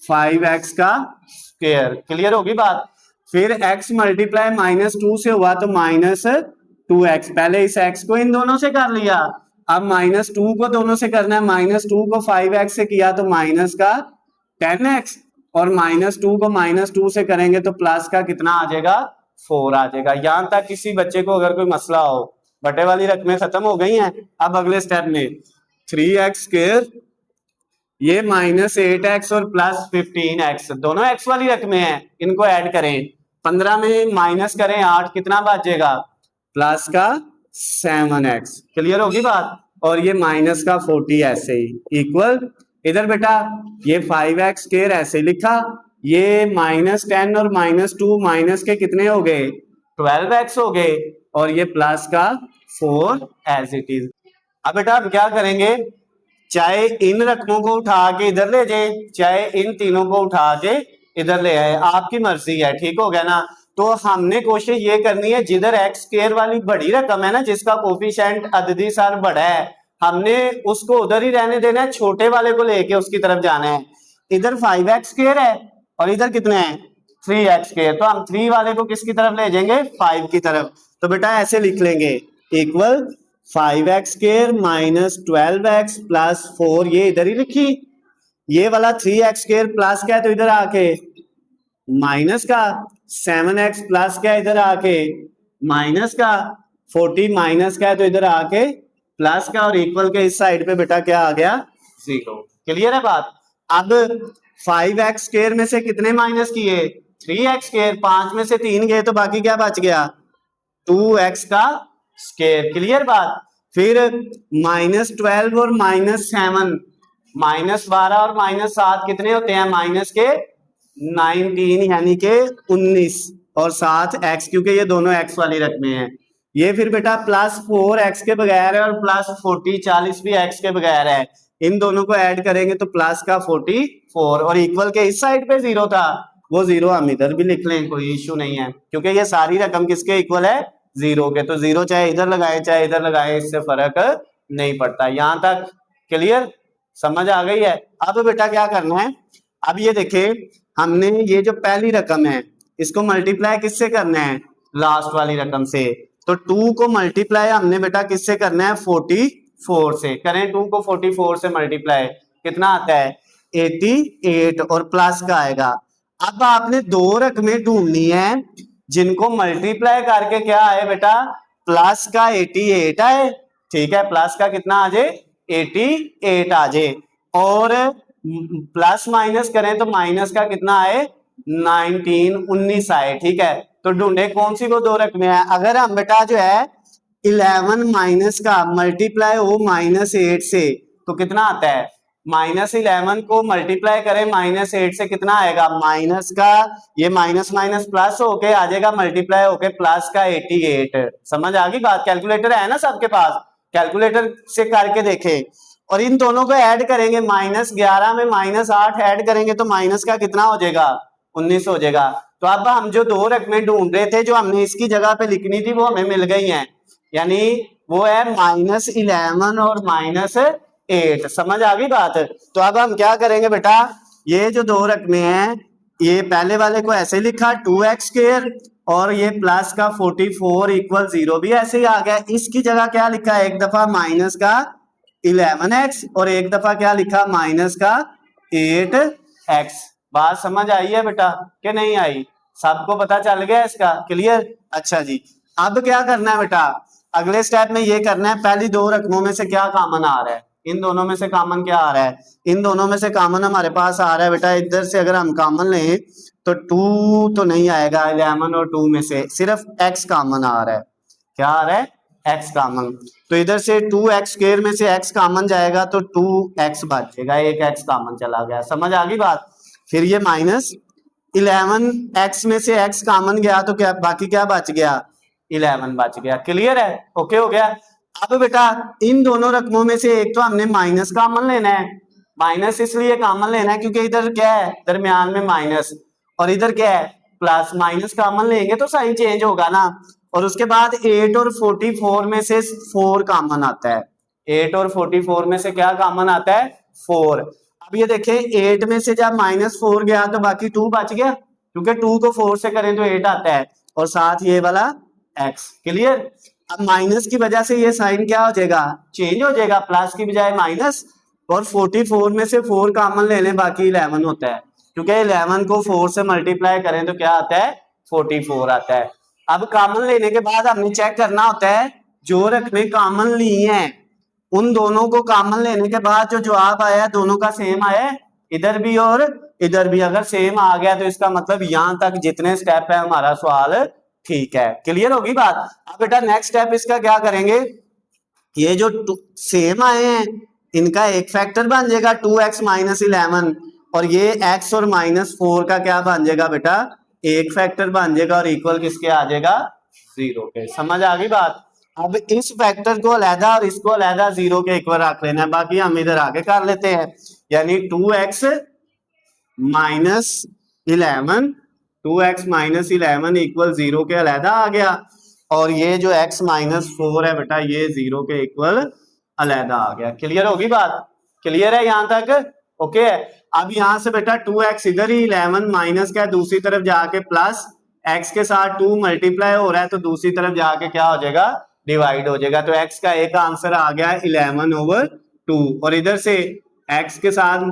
5x का स्क्वायर। क्लियर होगी बात? फिर x मल्टीप्लाई -2 से हुआ तो -2x। पहले इस x को इन दोनों से कर लिया, अब -2 को दोनों से करना है। -2 को 5x से किया तो माइनस का 10x, और -2 को -2 से करेंगे तो प्लस का कितना आ जाएगा? 4 आ जाएगा। यहां तक किसी बच्चे को अगर कोई मसला हो, बटे वाली रकमें खत्म हो गई हैं। अब अगले स्टेप में 3x स्क्वायर, ये -8x और +15x, दोनों x वाली रकमें हैं, इनको ऐड करें। 15 में माइनस करें 8, कितना बचेगा? प्लस का 7x। क्लियर होगी बात? और ये माइनस का 40 ऐसे ही इक्वल। इधर बेटा ये 5x स्क्वायर ऐसे लिखा, ये -10 और -2 माइनस के कितने हो गए? 12x हो गए, और ये प्लस का 4 एज इट इज। अब बेटा हम क्या करेंगे, चाहे इन रकमों को उठा के इधर ले जाए, चाहे इन तीनों को उठा के इधर ले आए, आपकी मर्जी है, ठीक हो गया ना। तो हमने कोशिश ये करनी है जिधर एक्स स्क्वायर वाली बड़ी रकम है ना, जिसका कोफिशिएंट अददी सार बड़ा है, हमने उसको उधर ही रहने देना है, छोटे वाले को लेके उसकी तरफ जाना है। इधर 5x स्क्वायर है और इधर कितने हैं 3x स्क्वायर, तो हम 3 वाले को किसकी तरफ ले जाएंगे 5 की तरफ। तो बेटा ऐसे लिख लेंगे equal 5x square minus 12x plus 4, ये इधर ही लिखी, ये वाला 3x स्क्वायर प्लस क्या है तो इधर आके माइनस का 7x प्लस क्या है इधर आके माइनस का 40 माइनस का है तो इधर आके प्लस का, और इक्वल के इस साइड पे बेटा क्या आ गया 0। क्लियर है बात। अब 5x स्क्वायर में से कितने माइनस किए 3x स्क्वायर, 5 में से 3 गए तो बाकी क्या बच गया 2x का स्क्वायर। क्लियर बात। फिर -12 और -7, -12 और -7 कितने होते हैं माइनस के 19 यानी के 19 और साथ x, क्योंकि ये दोनों x वाली रकमें हैं। ये फिर बेटा +4 x के बगैर है और +40 40 भी x के बगैर है, इन दोनों को ऐड करेंगे तो प्लस का 44, और इक्वल के इस साइड पे 0 था, वो 0 हम इधर भी लिख लें, कोई इश्यू नहीं है, क्योंकि ये सारी रकम किसके इक्वल है 0 के, तो 0 चाहे इधर लगाए चाहे इधर लगाए इससे फर्क नहीं पड़ता। यहां तक क्लियर, समझ आ गई है। अब बेटा क्या करना है, अब ये देखे हमने ये जो पहली रकम है इसको मल्टीप्लाई किससे करना है लास्ट वाली रकम से, तो 2 को मल्टीप्लाई हमने बेटा किससे करना है 44 से। करें 2 को 44 से मल्टीप्लाई, कितना आता है 88 और प्लस का आएगा। अब आपने दो रकमें ढूंढनी है जिनको मल्टीप्लाई करके क्या आए बेटा प्लस का 88 आए, ठीक है, प्लस का कितना आ जाए 88 आ जाए, और प्लस माइनस करें तो माइनस का कितना आए 19 आए, ठीक है। तो ढूंढे कौन सी वो दो रकमें हैं। अगर हम बेटा जो है 11 माइनस का मल्टीप्लाई हो -8 से तो कितना आता है, -11 को मल्टीप्लाई करें -8 से कितना आएगा, माइनस का ये माइनस माइनस प्लस होके आ जाएगा मल्टीप्लाई होके प्लस का 88। समझ आ गई बात। कैलकुलेटर है ना सबके पास, कैलकुलेटर से करके देखे, और इन दोनों को ऐड करेंगे -11 में -8 ऐड करेंगे तो माइनस का कितना हो जाएगा 19 हो जाएगा। तो अब हम जो दो रकमें ढूंढ रहे थे जो हमने इसकी जगह पे लिखनी थी वो हमें मिल गई हैं, यानी वो है -11 और -8। समझ आ गई बात। तो अब हम क्या करेंगे बेटा, ये जो दो रकमें हैं ये पहले वाले को ऐसे लिखा 2x स्क्वायर और ये प्लस का 44 इक्वल 0 भी ऐसे ही आ गया। इसकी जगह क्या लिखा है, एक दफा माइनस का 11x और एक दफा क्या लिखा माइनस का 8x। बात समझ आई है बेटा कि नहीं आई, सबको पता चल गया इसका, क्लियर। अच्छा जी, अब क्या करना है बेटा, अगले स्टेप में ये करना है पहली दो रकमों में से क्या कॉमन आ रहा है, इन दोनों में से कॉमन क्या आ रहा है, इन दोनों में से कॉमन हमारे पास आ रहा है बेटा, इधर से अगर हम कॉमन लें तो 2 तो नहीं आएगा, 11 और 2 में से सिर्फ x कॉमन आ रहा है। क्या आ रहा है x कॉमन, तो इधर से 2x स्क्वायर में से x कॉमन जाएगा तो 2x बचेगा, एक x कॉमन चला गया। समझ आ गई बात। फिर ये -11x में से x कॉमन गया तो क्या बाकी क्या बच गया 11 बच गया। क्लियर है, ओके हो गया। अब बेटा इन दोनों रकमों में से एक तो हमने माइनस कॉमन लेना है, माइनस इसलिए कॉमन लेना है क्योंकि इधर क्या है दरमियान में माइनस और इधर क्या है प्लस, माइनस कॉमन लेंगे तो साइन चेंज होगा ना। और उसके बाद 8 और 44 में से 4 कॉमन आता है, 8 और 44 में से क्या कॉमन आता है 4। अब ये देखें 8 में से जब -4 गया तो बाकी 2 बच गया, क्योंकि 2 को 4 से करें तो 8 आता है, और साथ ये वाला x। क्लियर। अब माइनस की वजह से ये साइन क्या हो जाएगा चेंज हो जाएगा, प्लस की बजाय माइनस, और 44 में से 4 कॉमन ले लें बाकी 11 होता है, क्योंकि 11 को 4 से मल्टीप्लाई करें तो क्या आता है 44 आता है। अब कॉमन लेने के बाद हमने चेक करना होता है जो रकमें कॉमन ली हैं उन दोनों को कॉमन लेने के बाद जो जवाब आया दोनों का सेम आया, इधर भी और इधर भी, अगर सेम आ गया तो इसका मतलब यहां तक जितने स्टेप है हमारा सवाल ठीक है। क्लियर होगी बात। अब बेटा नेक्स्ट स्टेप इसका क्या करेंगे, ये जो सेम आए हैं इनका एक फैक्टर बन जाएगा 2x - 11, और ये x और -4 का क्या बन जाएगा बेटा एक फैक्टर बन जाएगा, और इक्वल किसके आ जाएगा 0 के। समझ आ गई बात। अब इस फैक्टर को अलहदा और इसको अलहदा 0 के इक्वल रख लेना है, बाकी हम इधर आगे कर लेते हैं। यानी 2x minus 11 2x minus 11 equal 0 के अलहदा आ गया, और ये जो x माइनस 4 है बेटा ये 0 के इक्वल अलहदा आ गया। क्लियर होगी बात? क्लियर है यहां तक? ओके है। अब यहां से बेटा 2x इधर ही 11 माइनस क्या दूसरी तरफ जाके प्लस x के साथ 2 मल्टीप्लाई हो रहा है तो दूसरी तरफ जाके क्या हो जाएगा, डिवाइड हो जाएगा। तो x का एक आंसर आ गया 11/2, और इधर से x के साथ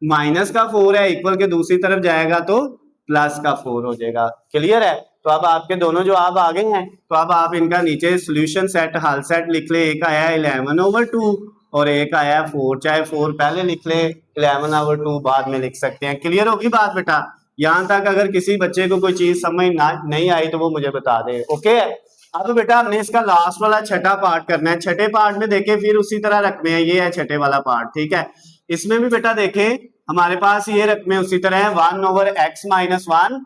माइनस का 4 है इक्वल के दूसरी तरफ जाएगा तो प्लस का 4 हो जाएगा। क्लियर है? तो अब आपके दोनों जवाब आ गए हैं, तो अब आप इनका नीचे सोल्यूशन सेट हल सेट लिख ले। एक आया 11/2 और एक आया 4, चाहे 4 पहले लिख ले 11/2 बाद में लिख सकते हैं। क्लियर होगी बात बेटा? यहां तक अगर किसी बच्चे को कोई चीज समझ नहीं आई तो वो मुझे बता दे। ओके, अब बेटा हमने इसका लास्ट वाला छठा पार्ट करना है। छठे पार्ट में देखे फिर उसी तरह रकमे हैं, ये है छठे वाला पार्ट। ठीक है, इसमें भी बेटा देखे हमारे पास ये रकमे उसी तरह है 1/x minus 1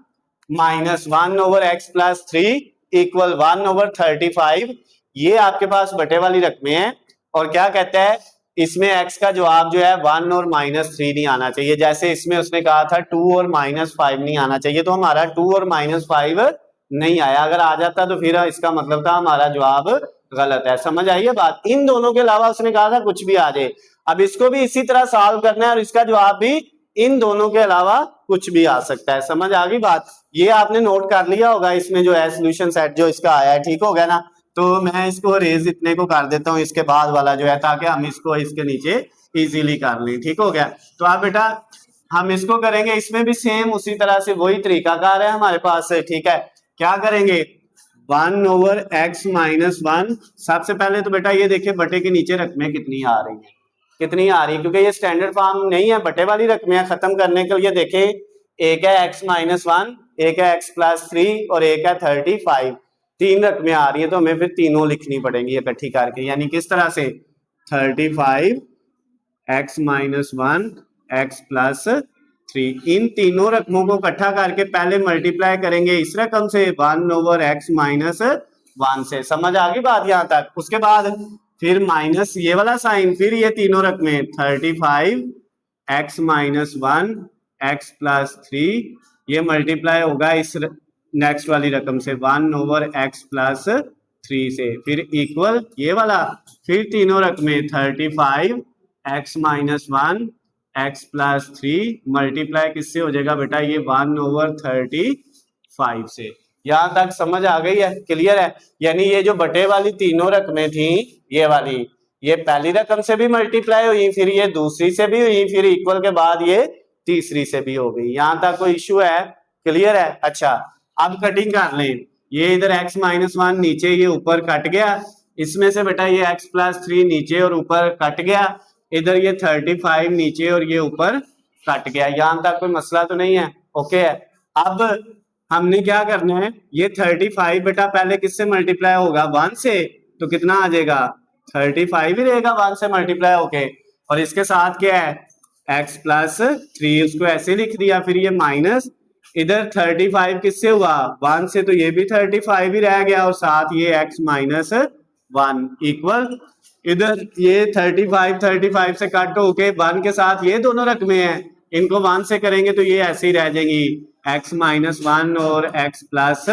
minus 1/x plus 3 equal 1/35। ये आपके पास बटे वाली रकमें हैं, और क्या कहता है इसमें x का जवाब जो है 1 और -3 नहीं आना चाहिए। जैसे इसमें उसने कहा था 2 और -5 नहीं आना चाहिए, तो हमारा 2 और -5 नहीं आया। अगर आ जाता तो फिर इसका मतलब था हमारा जवाब गलत है। समझ आई है बात? इन दोनों के अलावा उसने कहा था कुछ भी आ जाए। अब इसको भी इसी तरह सॉल्व करना है और इसका जवाब भी इन दोनों के अलावा कुछ भी आ सकता है। समझ आ गई बात? ये आपने नोट कर लिया होगा इसमें जो है सोल्यूशन सेट जो इसका आया है। ठीक हो गया ना? तो मैं इसको रेज इतने को कर देता हूँ इसके बाद वाला जो है, ताकि हम इसको इसके नीचे इजीली कर लें। ठीक हो गया? तो आप बेटा हम इसको करेंगे, इसमें भी सेम उसी तरह से वही तरीकाकार है हमारे पास। ठीक है, क्या करेंगे 1/x माइनस 1। सबसे पहले तो बेटा ये देखिए बटे के नीचे रकमें कितनी आ रही है, कितनी आ रही है, क्योंकि ये स्टैंडर्ड फॉर्म नहीं है, बटे वाली रकमें खत्म करने के लिए देखे एक है x माइनस 1, एक है x प्लस 3 और एक है 35। 3 रकमें आ रही है तो हमें फिर तीनों लिखनी पड़ेंगी इकट्ठी करके। यानी किस तरह से 35 x माइनस 1 x प्लस 3, इन तीनों रकमों को इकट्ठा करके पहले मल्टीप्लाई करेंगे इस रकम से 1/x माइनस 1 से। समझ आ गई बात यहां तक? उसके बाद फिर माइनस ये वाला साइन, फिर ये तीनों रकमें 35 x माइनस 1 x प्लस 3, ये मल्टीप्लाई होगा इस नेक्स्ट वाली रकम से 1/x प्लस 3 से, फिर इक्वल ये वाला, फिर तीनों रकमें 35 x minus 1 x plus 3 multiply किससे हो जाएगा बेटा, ये 1/35 से। यहां तक समझ आ गई है? क्लियर है? यानी ये जो बटे वाली तीनों रकमें थी, ये वाली, ये पहली रकम से भी मल्टीप्लाई हुई, फिर ये दूसरी से भी हुई, फिर इक्वल के बाद ये तीसरी से भी हो गई। यहां तक कोई इश्यू है? क्लियर है? अच्छा, अब कटिंग कर लें। ये इधर x माइनस 1 नीचे, ये ऊपर कट गया, इसमें से बेटा ये x प्लस 3 नीचे और ऊपर कट गया, इधर ये 35 नीचे और ये ऊपर कट गया। यहां तक कोई मसला तो नहीं है? ओके है। अब हमने क्या करना है, ये 35 बेटा पहले किससे मल्टीप्लाई होगा, 1 से, तो कितना आ जाएगा 35 ही रहेगा 1 से मल्टीप्लाई होके, और इसके साथ क्या है x प्लस 3, उसको ऐसे लिख दिया, फिर ये माइनस, इधर 35 किससे हुआ 1 से, तो ये भी 35 ही रह गया, और साथ ये x माइनस 1 इक्वल, इधर ये 35 से कट होके 1 के साथ ये दोनों रकमें हैं, इनको 1 से करेंगे तो ये ऐसे ही रह जाएंगी x माइनस 1 और x प्लस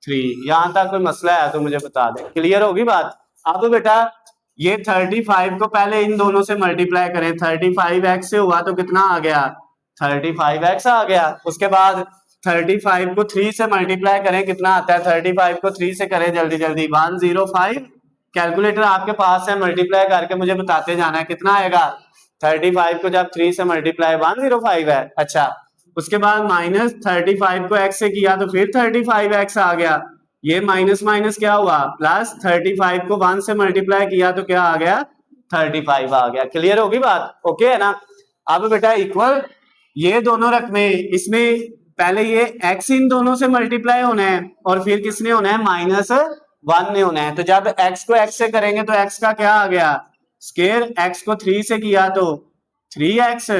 3। यहां तक कोई मसला है तो मुझे बता दें। क्लियर होगी बात? अब बेटा ये 35 को पहले इन दोनों से मल्टीप्लाई करें, 35x से हुआ तो कितना आ गया 35x आ गया। उसके बाद 35 को 3 से मल्टीप्लाई करें, कितना आता है, 35 को 3 से करें जल्दी जल्दी 105। कैलकुलेटर आपके पास है, मल्टीप्लाई करके मुझे बताते जाना है कितना आएगा। 35 को जब 3 से मल्टीप्लाई 105 है। अच्छा, उसके बाद माइनस 35 को x से किया तो फिर 35x आ गया, ये माइनस माइनस क्या हुआ प्लस, 35 को 1 से मल्टीप्लाई किया तो क्या आ गया 35 आ गया। क्लियर होगी बात? ओके है ना? अब बेटा इक्वल ये दोनों रकमें, इसमें पहले ये x इन दोनों से मल्टीप्लाई होना है और फिर किसने होना है -1 ने होना है। तो जब x को x से करेंगे तो x का क्या आ गया स्क्वायर, x को 3 से किया तो 3x,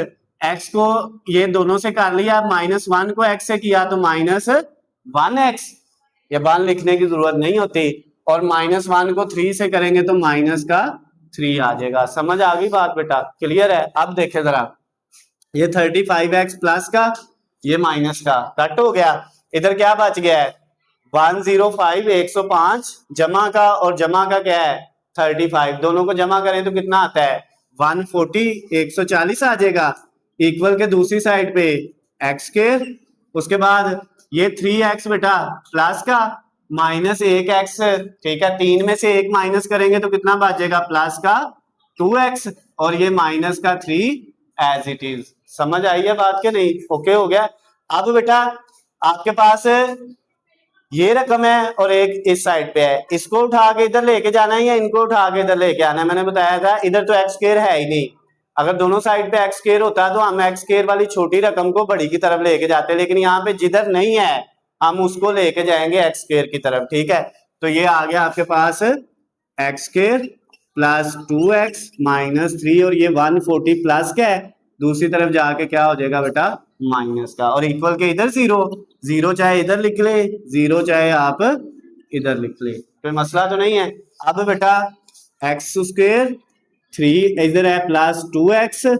x को ये दोनों से कर लिया, -1 को x से किया तो -1x, ये 1 लिखने की जरूरत नहीं होती, और -1 को 3 से करेंगे तो माइनस का 3 आ जाएगा। समझ आ गई बात बेटा? क्लियर है? अब देखे जरा, ये 35x प्लस का, ये माइनस का कट हो गया। इधर क्या बच गया है? 105 105 जमा का, और जमा का क्या है 35, दोनों को जमा करें तो कितना आता है 140 140 आ जाएगा। इक्वल के दूसरी साइड पे एक्स स्क्वायर, उसके बाद ये 3x बेटा प्लस का माइनस 1x, ठीक है 3 में से 1 माइनस करेंगे तो कितना बचेगा प्लस का 2x, और ये माइनस का 3 एज इट इज। समझ आई है बात के नहीं? ओके हो गया। अब बेटा आपके पास ये रकम है और एक इस साइड पे है, इसको उठा के इधर लेके जाना है या इनको उठा के इधर लेके आना है? मैंने बताया था इधर तो एक्स स्क्वायर है ही नहीं, अगर दोनों साइड पे एक्स स्क्वायर होता तो हम एक्स स्क्वायर वाली छोटी रकम को बड़ी की तरफ लेके जाते, लेकिन यहाँ पे जिधर नहीं है हम उसको लेके जाएंगे एक्स स्क्वायर की तरफ, ठीक है। तो ये आ गया आपके पास x square plus 2x minus 3, और ये 140 प्लस क्या है दूसरी तरफ जाके क्या हो जाएगा बेटा माइनस का, और इक्वल के इधर 0 0 चाहे इधर लिख ले, 0 चाहे आप इधर लिख ले, कोई मसला तो नहीं है। अब बेटा एक्स स्क्वायर 3 इधर है प्लस 2x,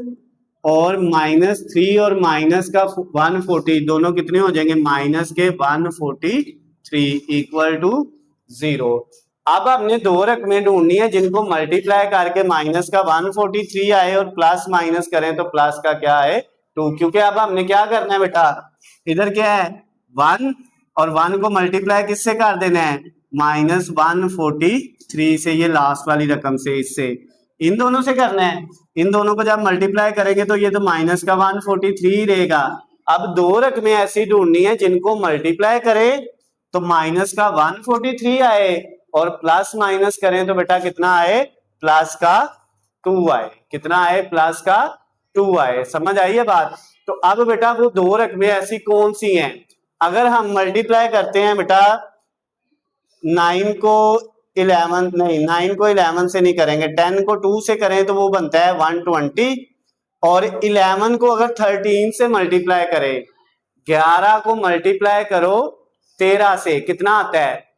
और -3 और माइनस का 140 दोनों कितने हो जाएंगे माइनस के 143 इक्वल टू 0। अब हमने दो रकमें ढूंढनी है जिनको मल्टीप्लाई करके माइनस का 143 आए और प्लस माइनस करें तो प्लस का क्या है 2, क्योंकि अब हमने क्या करना है बेटा, इधर क्या है 1 और 1 को मल्टीप्लाई किससे कर देना है -143 से, ये लास्ट वाली रकम से, इससे इन दोनों से करना है। इन दोनों को जब मल्टीप्लाई करेंगे तो ये तो माइनस का 143 रहेगा। अब दो रकमें ऐसी ढूंढनी है जिनको मल्टीप्लाई करें तो माइनस का 143 आए और प्लस माइनस करें तो बेटा कितना आए प्लस का 2 आए, कितना आए प्लस का 2 आए। समझ आई है बात? तो अब बेटा वो दो रकमें ऐसी कौन सी हैं, अगर हम मल्टीप्लाई करते हैं बेटा 9 को 11 नहीं, 9 को 11 से नहीं करेंगे, 10 को 2 से करें तो वो बनता है 120, और 11 को अगर 13 से मल्टीप्लाई करें, 11 को मल्टीप्लाई करो 13 से कितना आता है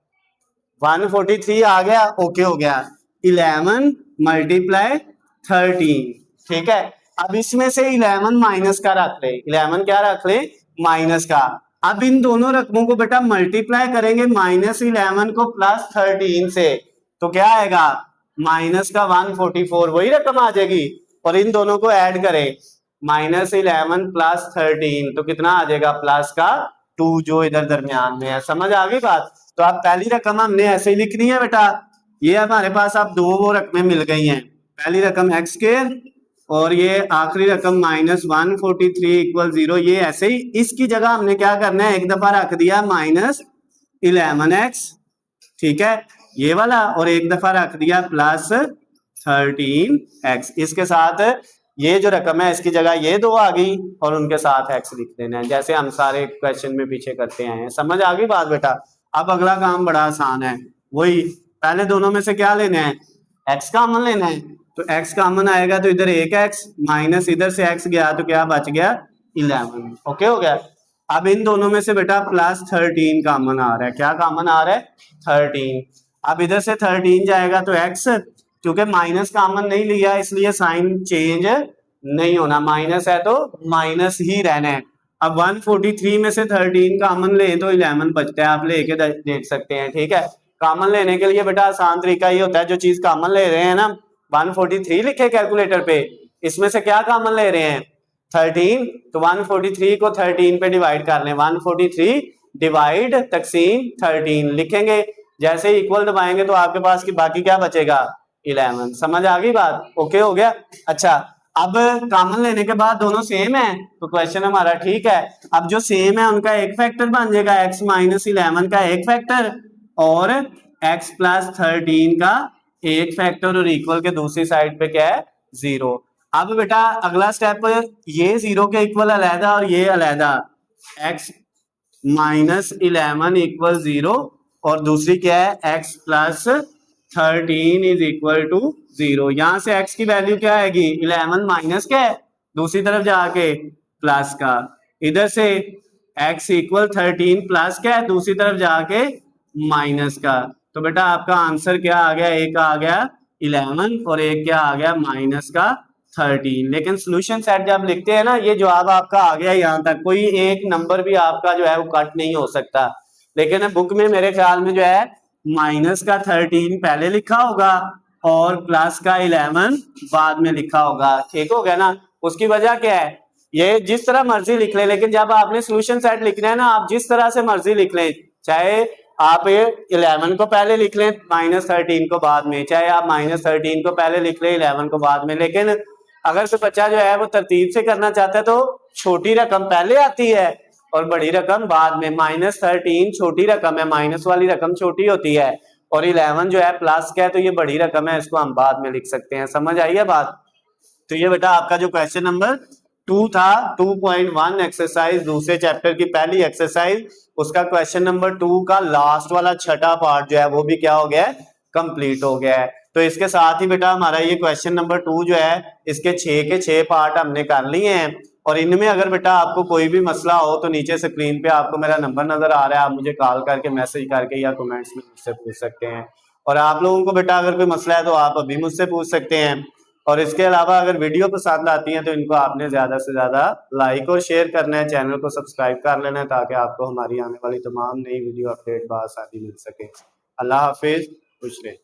143 आ गया, ओके हो गया। 11 मल्टीप्लाई 13, ठीक है। अब इसमें से 11 माइनस का रख ले, 11 क्या रख ले माइनस का। अब इन दोनों रकमों को बेटा मल्टीप्लाई करेंगे -11 को +13 से, तो क्या आएगा माइनस का 144, वही रकम आ जाएगी। और इन दोनों को ऐड करें -11 + 13 तो कितना आ जाएगा प्लस का 2 जो इधर दरमियान में है। समझ आ गई बात? तो आप पहली रकम हमने ऐसे ही लिखनी है बेटा, ये हमारे पास अब दो वो रकमें मिल गई हैं, पहली रकम एक्स स्क्वायर और ये आखिरी रकम -143 = 0। ये ऐसे ही इसकी जगह हमने क्या करना है, एक दफा रख दिया -11x, ठीक है ये वाला, और एक दफा रख दिया +13x। इसके साथ ये जो रकम है इसकी जगह ये दो आ गई और उनके साथ x लिख देना है, जैसे हम सारे क्वेश्चन में पीछे करते हैं। समझ आ गई बात बेटा? अब अगला काम बड़ा आसान है, वही पहले दोनों में से क्या लेना है x कॉमन लेना है। तो x कॉमन आएगा तो इधर 1x माइनस इधर से x गया तो क्या बच गया 11, ओके हो गया। अब इन दोनों में से बेटा +13 कॉमन आ रहा है, क्या कॉमन आ रहा है 13। अब इधर से 13 जाएगा तो x, क्योंकि माइनस कॉमन नहीं लिया इसलिए साइन चेंज नहीं होना, माइनस है तो माइनस ही रहना है। अब 143 में से 13 कॉमन ले तो 11 बचता है, आप लेके देख सकते हैं, ठीक है। कॉमन लेने के लिए बेटा आसान तरीका ये होता है, जो चीज कॉमन ले रहे हैं ना 143 लिखे कैलकुलेटर पे, इसमें से क्या कॉमन ले रहे हैं 13, तो 143 को 13 पे डिवाइड कर लें, 143 डिवाइड तकसीम 13 लिखेंगे, जैसे इक्वल दबाएंगे तो आपके पास की बाकी क्या बचेगा 11। समझ आ गई बात? ओके हो गया। अच्छा अब कॉमन लेने के बाद दोनों सेम है तो क्वेश्चन हमारा ठीक है। अब जो सेम है उनका एक फैक्टर बन जाएगा, x - 11 का एक फैक्टर और x + 13 का एक फैक्टर, और इक्वल के दूसरी साइड पे क्या है 0। अब बेटा अगला स्टेप, ये 0 के इक्वल अलहदा और ये अलहदा, x - 11 = 0 और दूसरी क्या है x + 13 = 0। यहां से x की वैल्यू क्या आएगी 11 माइनस क्या है दूसरी तरफ जाके प्लस का, इधर से x = 13 प्लस क्या है दूसरी तरफ जाके माइनस का, तो बेटा आपका आंसर क्या आ गया, एक आ गया 11 और एक क्या आ गया माइनस का 13। लेकिन सोल्यूशन सेट जब लिखते हैं ना, ये जवाब आपका आ गया यहाँ तक, कोई एक नंबर भी आपका जो है वो कट नहीं हो सकता। लेकिन बुक में मेरे ख्याल में जो है माइनस का 13 पहले लिखा होगा और प्लस का 11 बाद में लिखा होगा। ठीक हो गया ना। उसकी वजह क्या है, ये जिस तरह मर्जी लिख ले, लेकिन जब आपने सोल्यूशन सेट लिखना है ना, आप जिस तरह से मर्जी लिख लें, चाहे आप ये 11 को पहले लिख लें माइनस 13 को बाद में, चाहे आप माइनस 13 को पहले लिख लें 11 को बाद में, लेकिन अगर कोई बच्चा जो है वो तरतीब से करना चाहता है तो छोटी रकम पहले आती है और बड़ी रकम बाद में। माइनस 13 छोटी रकम है, माइनस वाली रकम छोटी होती है, और 11 जो है प्लस का है तो ये बड़ी रकम है, इसको हम बाद में लिख सकते हैं। समझ आई है बात। तो ये बेटा आपका जो क्वेश्चन नंबर 2 था 2.1 एक्सरसाइज, दूसरे चैप्टर की पहली एक्सरसाइज, उसका क्वेश्चन नंबर 2 का लास्ट वाला छठा पार्ट जो है वो भी क्या हो गया है, कंप्लीट हो गया है। तो इसके साथ ही बेटा हमारा ये क्वेश्चन नंबर 2 जो है इसके 6 के 6 पार्ट हमने कर लिए हैं। और इनमें अगर बेटा आपको कोई भी मसला हो तो नीचे स्क्रीन पे आपको मेरा नंबर नजर आ रहा है, आप मुझे कॉल करके मैसेज करके या कमेंट्स में मुझसे पूछ सकते हैं। और आप लोगों को बेटा अगर कोई मसला है तो आप अभी मुझसे पूछ सकते हैं। और इसके अलावा अगर वीडियो पसंद आती है तो इनको आपने ज्यादा से ज्यादा लाइक और शेयर करना है, चैनल को सब्सक्राइब कर लेना है ताकि आपको हमारी आने वाली तमाम नई वीडियो अपडेट बासानी मिल सके। अल्लाह हाफिज, खुश रहे।